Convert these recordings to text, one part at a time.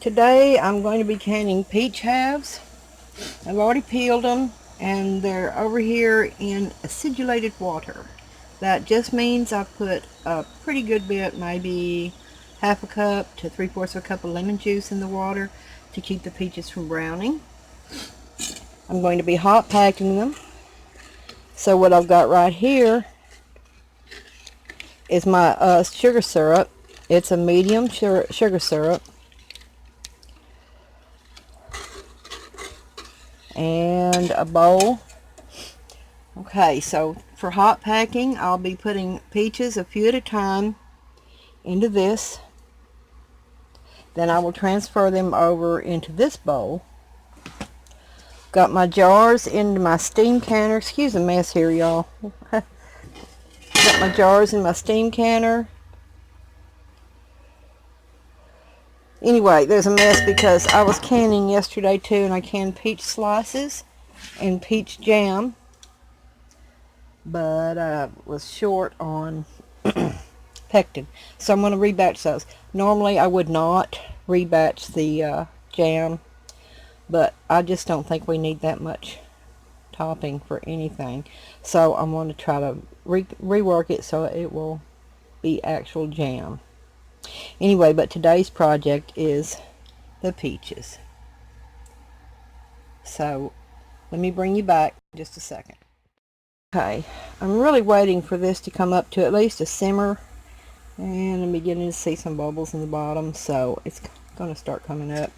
Today I'm going to be canning peach halves. I've already peeled them and they're over here in acidulated water. That just means I put a pretty good bit, maybe half a cup to 3/4 of a cup of lemon juice in the water to keep the peaches from browning. I'm going to be hot packing them. So what I've got right here is my sugar syrup. It's a medium sugar syrup. And a bowl. Okay, so for hot packing, I'll be putting peaches a few at a time into this. Then I will transfer them over into this bowl. Got my jars into my steam canner. Excuse the mess here, y'all. Got my jars in my steam canner. Anyway, there's a mess because I was canning yesterday too, and I canned peach slices and peach jam, but I was short on pectin, so I'm going to rebatch those. Normally I would not rebatch the jam, but I just don't think we need that much topping for anything, so I'm going to try to rework it so it will be actual jam. Anyway, but today's project is the peaches. So let me bring you back in just a second. Okay, I'm really waiting for this to come up to at least a simmer, and I'm beginning to see some bubbles in the bottom, so it's going to start coming up.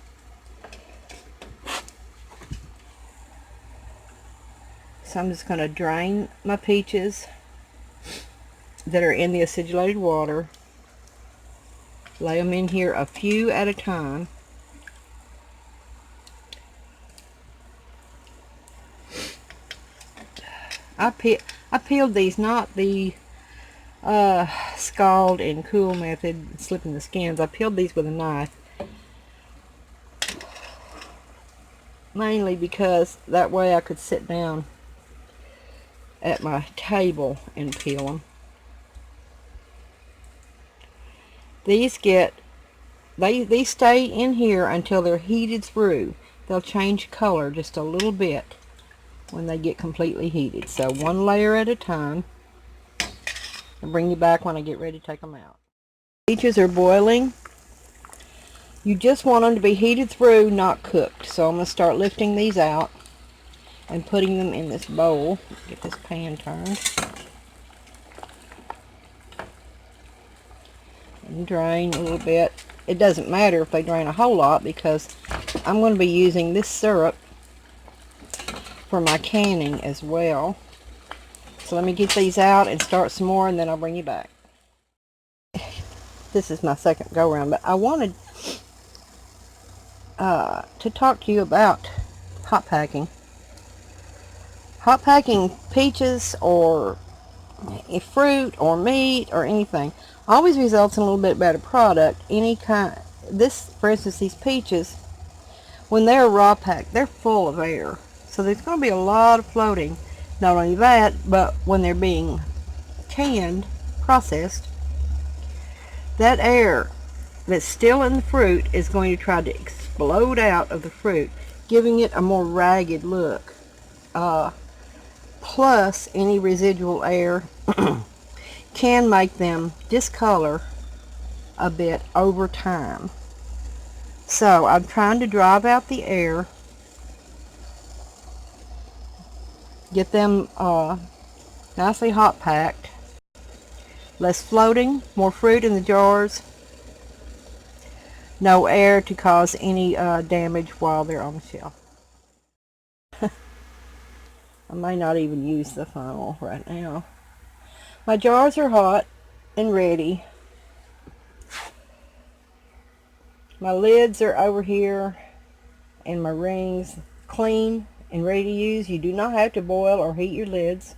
So I'm just going to drain my peaches that are in the acidulated water. Lay them in here a few at a time. I peeled these, not the scald and cool method, slipping the skins. I peeled these with a knife. Mainly because that way I could sit down at my table and peel them. These stay in here until they're heated through. They'll change color just a little bit when they get completely heated. So one layer at a time. I'll bring you back when I get ready to take them out. Peaches are boiling. You just want them to be heated through, not cooked. So I'm going to start lifting these out and putting them in this bowl. Get this pan turned. And drain a little bit. It doesn't matter if they drain a whole lot because I'm going to be using this syrup for my canning as well. So let me get these out and start some more, and then I'll bring you back. This is my second go around, but I wanted to talk to you about hot packing. Hot packing peaches or fruit or meat or anything always results in a little bit better product. For instance, these peaches, when they're raw packed, they're full of air, so there's going to be a lot of floating. Not only that, but when they're being canned, processed, that air that's still in the fruit is going to try to explode out of the fruit, giving it a more ragged look. Plus, any residual air can make them discolor a bit over time. So I'm trying to drive out the air, get them nicely hot packed, less floating, more fruit in the jars, no air to cause any damage while they're on the shelf. I may not even use the funnel right now. My jars are hot and ready. My lids are over here and my rings clean and ready to use. You do not have to boil or heat your lids.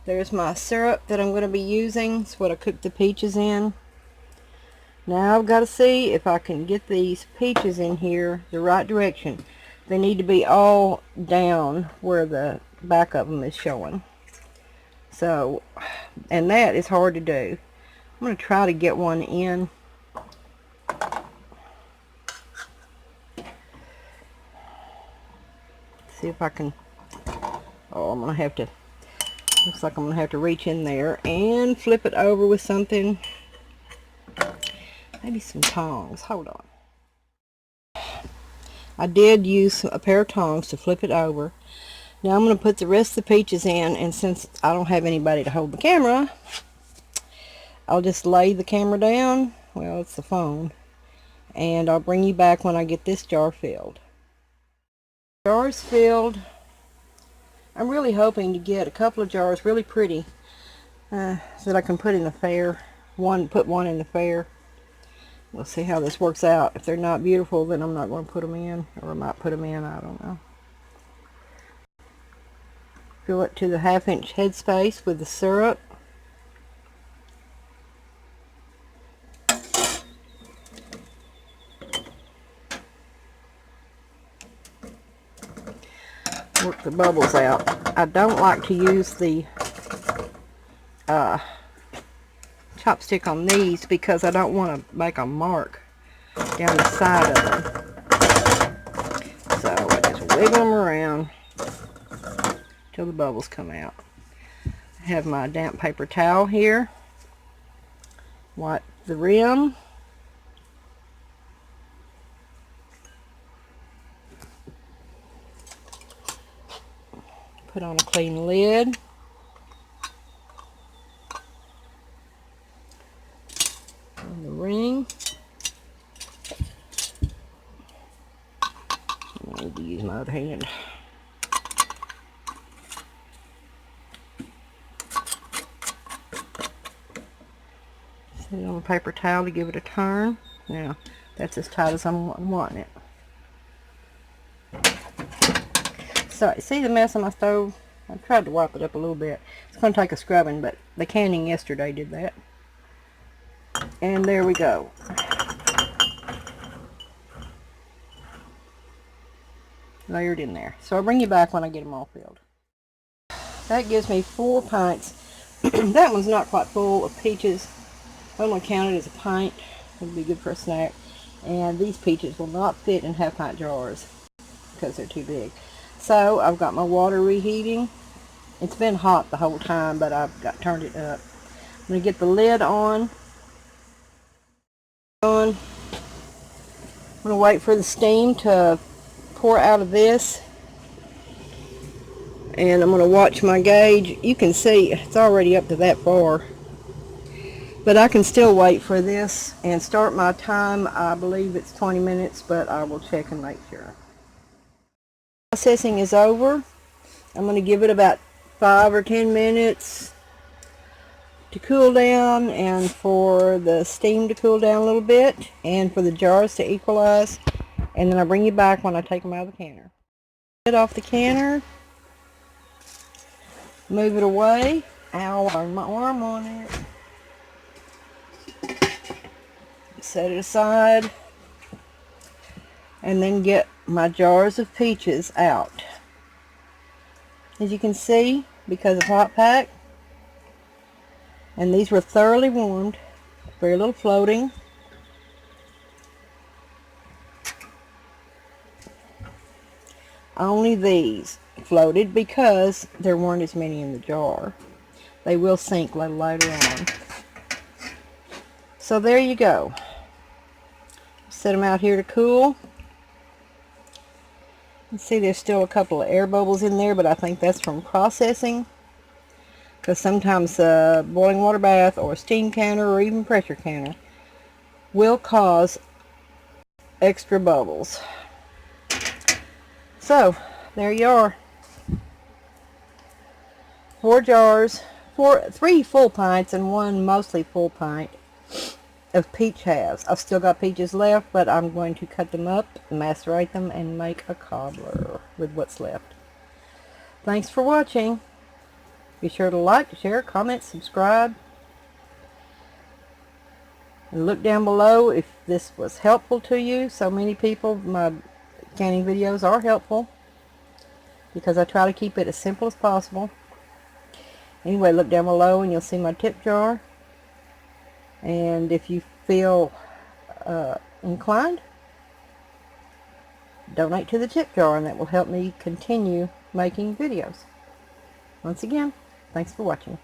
There's my syrup that I'm going to be using. It's what I cooked the peaches in. Now I've got to see if I can get these peaches in here the right direction. They need to be all down where the back of them is showing. So, and that is hard to do. I'm going to try to get one in See if I can, oh, I'm going to have to, looks like I'm going to have to reach in there and flip it over with something. Maybe some tongs. Hold on. I did use a pair of tongs to flip it over. Now I'm going to put the rest of the peaches in, and since I don't have anybody to hold the camera, I'll just lay the camera down. Well, it's the phone. And I'll bring you back when I get this jar filled. Jar's filled. I'm really hoping to get a couple of jars really pretty so that I can put in the fair. Put one in the fair. We'll see how this works out. If they're not beautiful, then I'm not going to put them in. Or I might put them in, I don't know. Fill it to the 1/2 inch headspace with the syrup. Work the bubbles out. I don't like to use the chopstick on these because I don't want to make a mark down the side of them. So I just wiggle them around till the bubbles come out. I have my damp paper towel here. Wipe the rim. Put on a clean lid. On the ring. I need to use my other hand. Set it on a paper towel to give it a turn. Now, that's as tight as I'm wanting it. So, see the mess on my stove? I tried to wipe it up a little bit. It's going to take a scrubbing, but the canning yesterday did that. And there we go. Layered in there. So I'll bring you back when I get them all filled. That gives me 4 pints. That one's not quite full of peaches. I only count it as a pint. It'll be good for a snack. And these peaches will not fit in 1/2 pint jars because they're too big. So I've got my water reheating. It's been hot the whole time, but I've turned it up. I'm going to get the lid on. I'm going to wait for the steam to pour out of this. And I'm going to watch my gauge. You can see it's already up to that far. But I can still wait for this and start my time. I believe it's 20 minutes, but I will check and make sure. Processing is over. I'm going to give it about 5 or 10 minutes to cool down, and for the steam to cool down a little bit, and for the jars to equalize, and then I'll bring you back when I take them out of the canner. Get off the canner, move it away. Ow, I burned my arm on it. Set it aside, and then get my jars of peaches out. As you can see, because of hot pack, and these were thoroughly warmed, very little floating. Only these floated because there weren't as many in the jar. They will sink a little later on. So there you go. Set them out here to cool. You see there's still a couple of air bubbles in there, but I think that's from processing. Because sometimes a boiling water bath or a steam canner or even pressure canner will cause extra bubbles. So, there you are. 4 jars, 3 full pints and 1 mostly full pint of peach halves. I've still got peaches left, but I'm going to cut them up, macerate them, and make a cobbler with what's left. Thanks for watching. Be sure to like, share, comment, subscribe. And look down below if this was helpful to you. So many people, my canning videos are helpful because I try to keep it as simple as possible. Anyway, look down below and you'll see my tip jar. And if you feel inclined, donate to the tip jar, and that will help me continue making videos. Once again, thanks for watching.